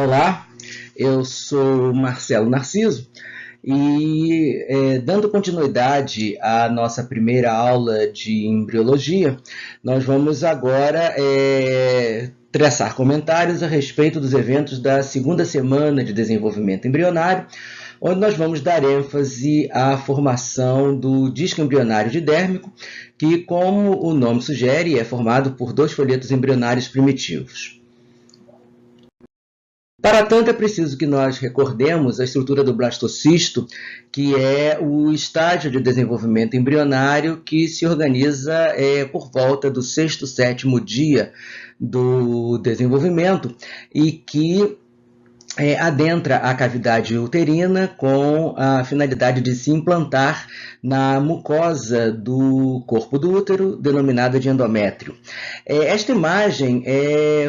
Olá, eu sou Marcelo Narciso e, dando continuidade à nossa primeira aula de embriologia, nós vamos agora traçar comentários a respeito dos eventos da segunda semana de desenvolvimento embrionário, onde nós vamos dar ênfase à formação do disco embrionário didérmico, que, como o nome sugere, é formado por dois folhetos embrionários primitivos. Para tanto, é preciso que nós recordemos a estrutura do blastocisto, que é o estágio de desenvolvimento embrionário que se organiza por volta do sexto, sétimo dia do desenvolvimento e que adentra a cavidade uterina com a finalidade de se implantar na mucosa do corpo do útero, denominada de endométrio. Esta imagem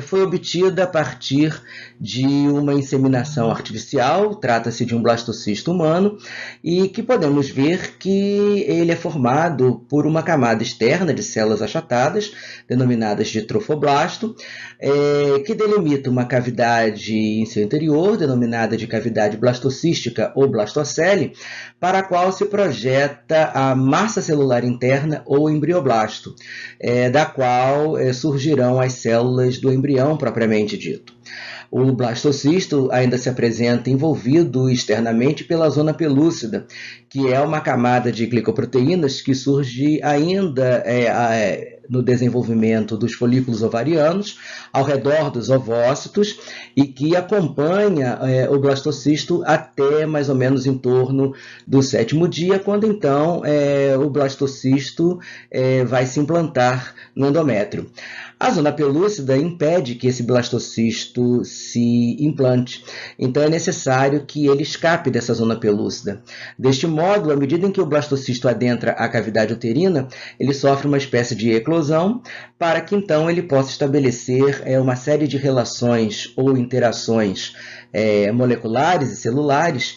foi obtida a partir de uma inseminação artificial, trata-se de um blastocisto humano, e que podemos ver que ele é formado por uma camada externa de células achatadas, denominadas de trofoblasto, que delimita uma cavidade em seu interior, denominada de cavidade blastocística ou blastocele, para a qual se projeta a massa celular interna ou embrioblasto, da qual surgirão as células do embrião propriamente dito. O blastocisto ainda se apresenta envolvido externamente pela zona pelúcida, que é uma camada de glicoproteínas que surge ainda no desenvolvimento dos folículos ovarianos, ao redor dos ovócitos, e que acompanha o blastocisto até mais ou menos em torno do sétimo dia, quando então o blastocisto vai se implantar no endométrio. A zona pelúcida impede que esse blastocisto se implante, então é necessário que ele escape dessa zona pelúcida. Deste modo, à medida em que o blastocisto adentra a cavidade uterina, ele sofre uma espécie de eclosão, para que então ele possa estabelecer uma série de relações ou interações moleculares e celulares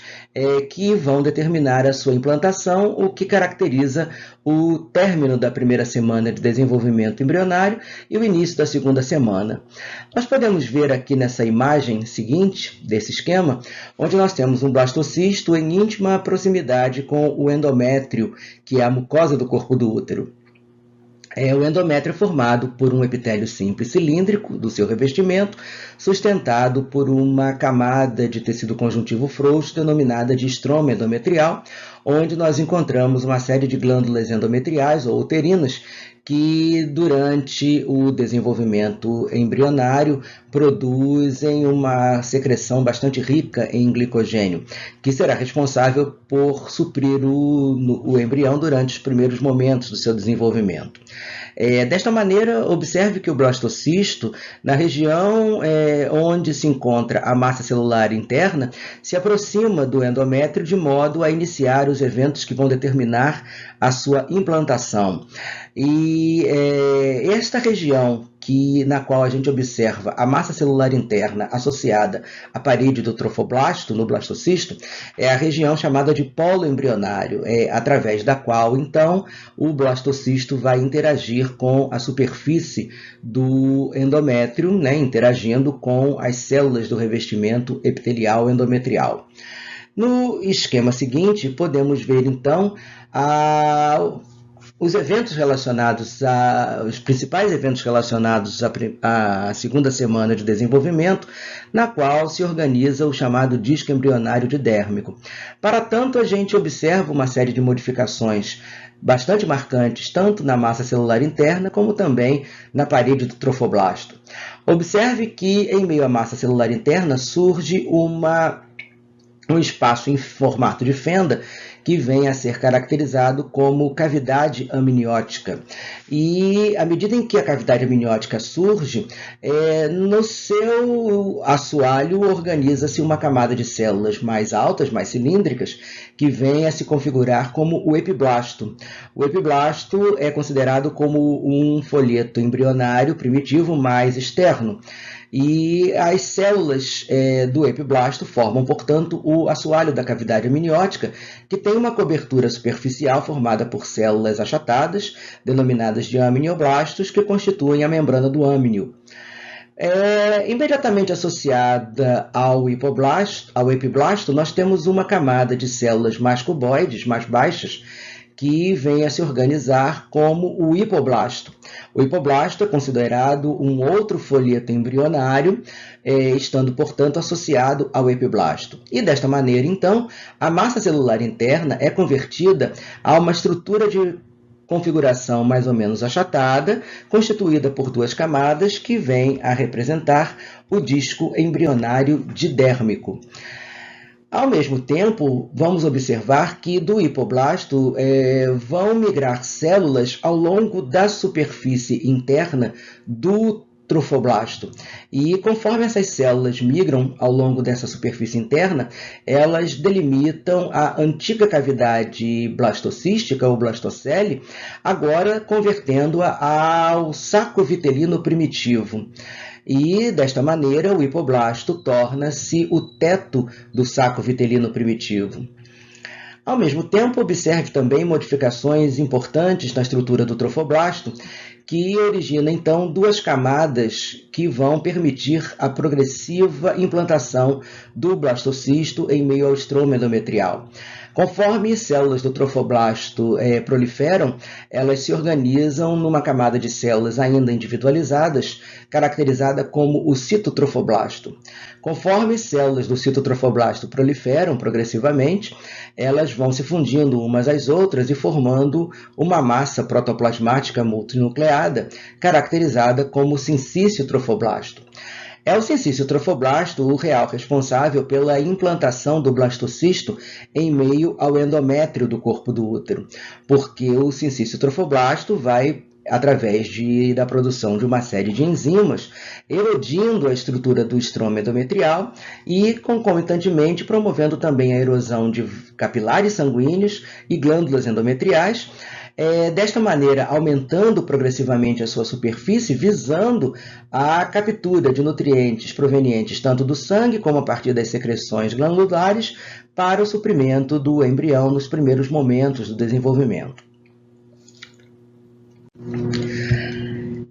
que vão determinar a sua implantação, o que caracteriza o término da primeira semana de desenvolvimento embrionário e o início da segunda semana. Nós podemos ver aqui nessa imagem seguinte, desse esquema, onde nós temos um blastocisto em íntima proximidade com o endométrio, que é a mucosa do corpo do útero. O endométrio é formado por um epitélio simples cilíndrico do seu revestimento, sustentado por uma camada de tecido conjuntivo frouxo denominada de estroma endometrial, onde nós encontramos uma série de glândulas endometriais ou uterinas que, durante o desenvolvimento embrionário, produzem uma secreção bastante rica em glicogênio, que será responsável por suprir o embrião durante os primeiros momentos do seu desenvolvimento. Desta maneira, observe que o blastocisto, na região onde se encontra a massa celular interna, se aproxima do endométrio de modo a iniciar os eventos que vão determinar a sua implantação. E esta região na qual a gente observa a massa celular interna associada à parede do trofoblasto, no blastocisto, é a região chamada de polo embrionário, através da qual, então, o blastocisto vai interagir com a superfície do endométrio, interagindo com as células do revestimento epitelial endometrial. No esquema seguinte, podemos ver, então, os principais eventos relacionados à segunda semana de desenvolvimento, na qual se organiza o chamado disco embrionário didérmico. Para tanto, a gente observa uma série de modificações bastante marcantes, tanto na massa celular interna, como também na parede do trofoblasto. Observe que, em meio à massa celular interna, surge um espaço em formato de fenda, que vem a ser caracterizado como cavidade amniótica. E, à medida em que a cavidade amniótica surge, no seu assoalho organiza-se uma camada de células mais altas, mais cilíndricas, que vem a se configurar como o epiblasto. O epiblasto é considerado como um folheto embrionário primitivo mais externo. E as células do epiblasto formam, portanto, o assoalho da cavidade amniótica, que tem uma cobertura superficial formada por células achatadas, denominadas de amnioblastos, que constituem a membrana do âmnio. Imediatamente associada ao epiblasto, nós temos uma camada de células mais cuboides, mais baixas, que vem a se organizar como o hipoblasto. O hipoblasto é considerado um outro folheto embrionário, estando, portanto, associado ao epiblasto. E desta maneira, então, a massa celular interna é convertida a uma estrutura de configuração mais ou menos achatada, constituída por duas camadas que vêm a representar o disco embrionário didérmico. Ao mesmo tempo, vamos observar que do hipoblasto vão migrar células ao longo da superfície interna do trofoblasto. E conforme essas células migram ao longo dessa superfície interna, elas delimitam a antiga cavidade blastocística, ou blastocele, agora convertendo-a ao saco vitelino primitivo. E, desta maneira, o hipoblasto torna-se o teto do saco vitelino primitivo. Ao mesmo tempo, observe também modificações importantes na estrutura do trofoblasto, que origina, então, duas camadas que vão permitir a progressiva implantação do blastocisto em meio ao estroma endometrial. Conforme células do trofoblasto proliferam, elas se organizam numa camada de células ainda individualizadas, caracterizada como o citotrofoblasto. Conforme células do citotrofoblasto proliferam progressivamente, elas vão se fundindo umas às outras e formando uma massa protoplasmática multinucleada, caracterizada como sincício trofoblasto. É o sincício trofoblasto o real responsável pela implantação do blastocisto em meio ao endométrio do corpo do útero, porque o sincício trofoblasto vai, através da produção de uma série de enzimas, erodindo a estrutura do estroma endometrial e, concomitantemente, promovendo também a erosão de capilares sanguíneos e glândulas endometriais, desta maneira aumentando progressivamente a sua superfície, visando a captura de nutrientes provenientes tanto do sangue como a partir das secreções glandulares para o suprimento do embrião nos primeiros momentos do desenvolvimento.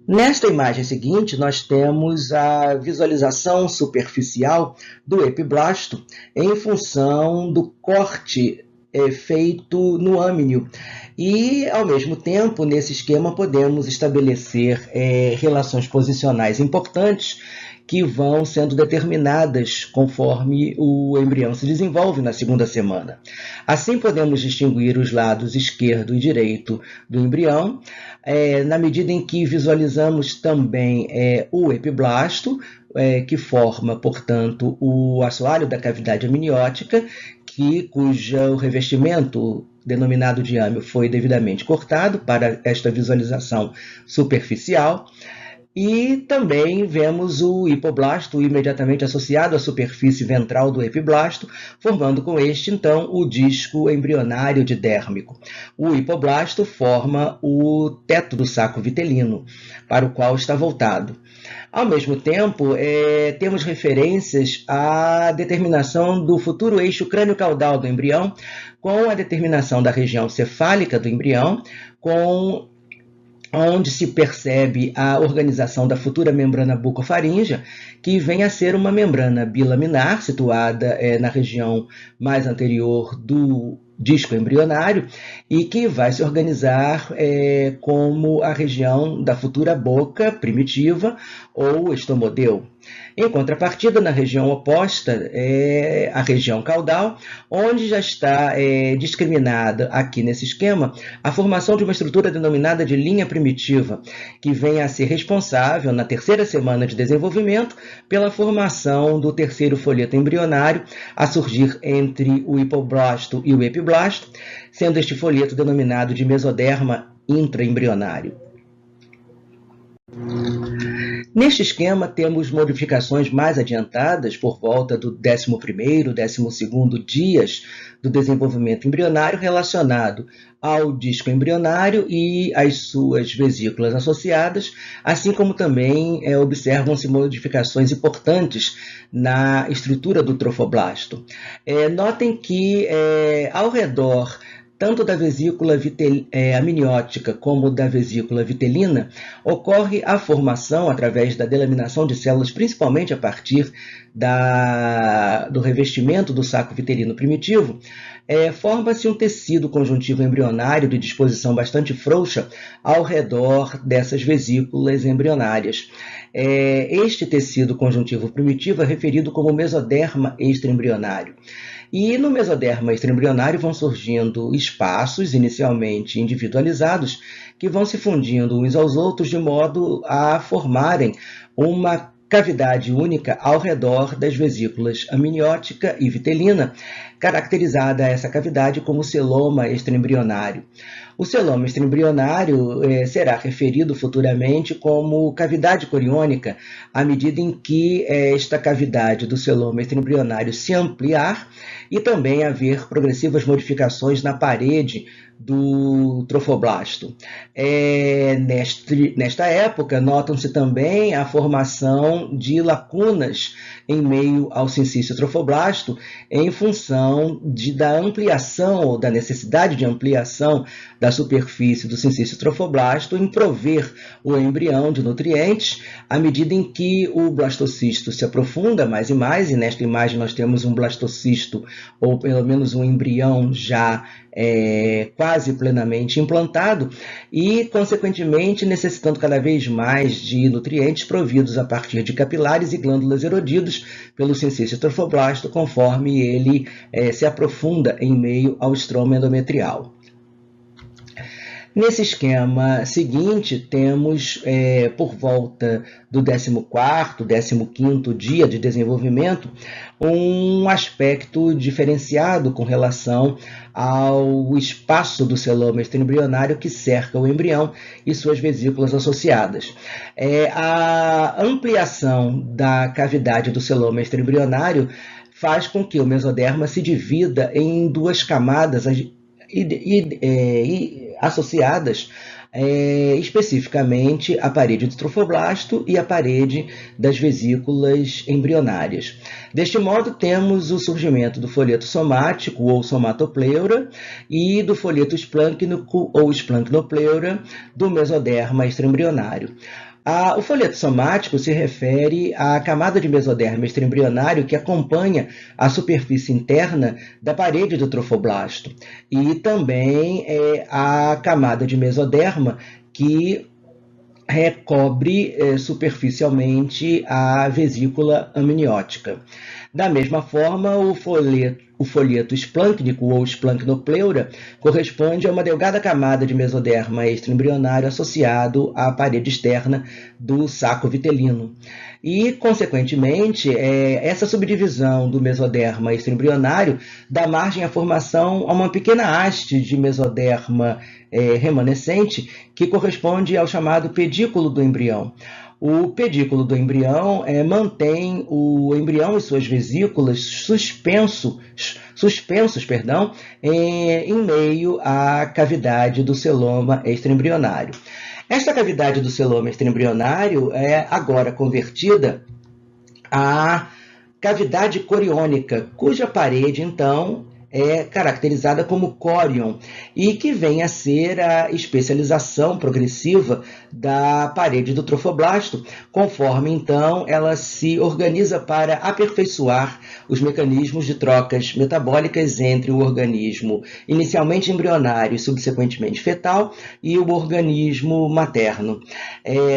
Nesta imagem seguinte, nós temos a visualização superficial do epiblasto em função do corte feito no âmnio. E, ao mesmo tempo, nesse esquema, podemos estabelecer relações posicionais importantes que vão sendo determinadas conforme o embrião se desenvolve na segunda semana. Assim, podemos distinguir os lados esquerdo e direito do embrião, na medida em que visualizamos também o epiblasto, que forma, portanto, o assoalho da cavidade amniótica, cujo revestimento denominado diâmio foi devidamente cortado para esta visualização superficial. E também vemos o hipoblasto imediatamente associado à superfície ventral do epiblasto, formando com este, então, o disco embrionário didérmico. O hipoblasto forma o teto do saco vitelino, para o qual está voltado. Ao mesmo tempo, temos referências à determinação do futuro eixo crânio-caudal do embrião, com a determinação da região cefálica do embrião, onde se percebe a organização da futura membrana bucofaríngea, que vem a ser uma membrana bilaminar, situada na região mais anterior do disco embrionário, e que vai se organizar como a região da futura boca primitiva ou estomodeu. Em contrapartida, na região oposta, a região caudal, onde já está discriminada aqui nesse esquema a formação de uma estrutura denominada de linha primitiva, que vem a ser responsável, na terceira semana de desenvolvimento, pela formação do terceiro folheto embrionário a surgir entre o hipoblasto e o epiblasto, sendo este folheto denominado de mesoderma intraembrionário. Neste esquema, temos modificações mais adiantadas por volta do 11º, 12º dias do desenvolvimento embrionário relacionado ao disco embrionário e às suas vesículas associadas, assim como também observam-se modificações importantes na estrutura do trofoblasto. Notem que ao redor tanto da vesícula amniótica como da vesícula vitelina, ocorre a formação, através da delaminação de células, principalmente a partir do revestimento do saco vitelino primitivo, forma-se um tecido conjuntivo embrionário de disposição bastante frouxa ao redor dessas vesículas embrionárias. Este tecido conjuntivo primitivo é referido como mesoderma extraembrionário. E no mesoderma extraembrionário vão surgindo espaços, inicialmente individualizados, que vão se fundindo uns aos outros de modo a formarem uma cavidade única ao redor das vesículas amniótica e vitelina, caracterizada essa cavidade como celoma extraembrionário. O celoma extraembrionário será referido futuramente como cavidade coriônica, à medida em que esta cavidade do celoma extraembrionário se ampliar e também haver progressivas modificações na parede do trofoblasto. Nesta época, notam-se também a formação de lacunas em meio ao sincício trofoblasto, em função da ampliação ou da necessidade de ampliação da superfície do sincício trofoblasto em prover o embrião de nutrientes, à medida em que o blastocisto se aprofunda mais e mais, e nesta imagem nós temos um blastocisto, ou pelo menos um embrião já quase plenamente implantado e, consequentemente, necessitando cada vez mais de nutrientes providos a partir de capilares e glândulas erodidos pelo sincício trofoblasto, conforme ele se aprofunda em meio ao estroma endometrial. Nesse esquema seguinte, temos, por volta do 14º, 15º dia de desenvolvimento, um aspecto diferenciado com relação ao espaço do celoma extraembrionário que cerca o embrião e suas vesículas associadas. A ampliação da cavidade do celoma extraembrionário faz com que o mesoderma se divida em duas camadas associadas especificamente à parede do trofoblasto e à parede das vesículas embrionárias. Deste modo, temos o surgimento do folheto somático ou somatopleura e do folheto esplâncnico ou esplancnopleura do mesoderma extraembrionário. O folheto somático se refere à camada de mesoderma extraembrionário que acompanha a superfície interna da parede do trofoblasto e também a camada de mesoderma que recobre superficialmente a vesícula amniótica. Da mesma forma, o folheto esplâncnico ou esplancnopleura corresponde a uma delgada camada de mesoderma extraembrionário associado à parede externa do saco vitelino. E, consequentemente, essa subdivisão do mesoderma extraembrionário dá margem à formação a uma pequena haste de mesoderma remanescente que corresponde ao chamado pedículo do embrião. O pedículo do embrião mantém o embrião e suas vesículas suspensos em meio à cavidade do celoma extraembrionário. Esta cavidade do celoma extraembrionário é agora convertida à cavidade coriônica, cuja parede, então, é caracterizada como córion e que vem a ser a especialização progressiva da parede do trofoblasto, conforme então ela se organiza para aperfeiçoar os mecanismos de trocas metabólicas entre o organismo inicialmente embrionário e subsequentemente fetal e o organismo materno.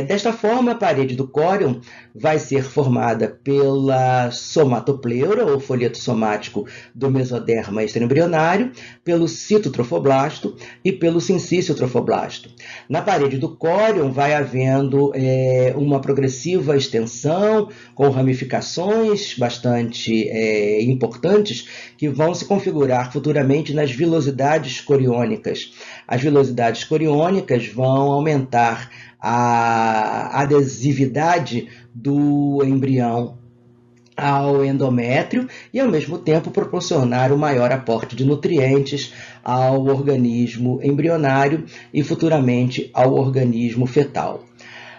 Desta forma, a parede do córion vai ser formada pela somatopleura, ou folheto somático do mesoderma extraembrionário, pelo citotrofoblasto e pelo sincício trofoblasto. Na parede do córion vai havendo uma progressiva extensão com ramificações bastante importantes que vão se configurar futuramente nas vilosidades coriônicas. As vilosidades coriônicas vão aumentar a adesividade do embrião ao endométrio e, ao mesmo tempo, proporcionar o maior aporte de nutrientes ao organismo embrionário e, futuramente, ao organismo fetal.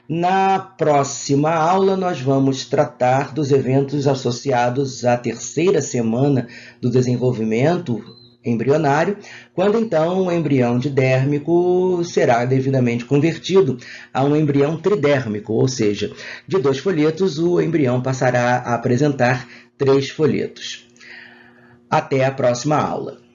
Na próxima aula, nós vamos tratar dos eventos associados à terceira semana do desenvolvimento, embrionário, quando então o embrião didérmico será devidamente convertido a um embrião tridérmico, ou seja, de 2 folhetos o embrião passará a apresentar 3 folhetos. Até a próxima aula.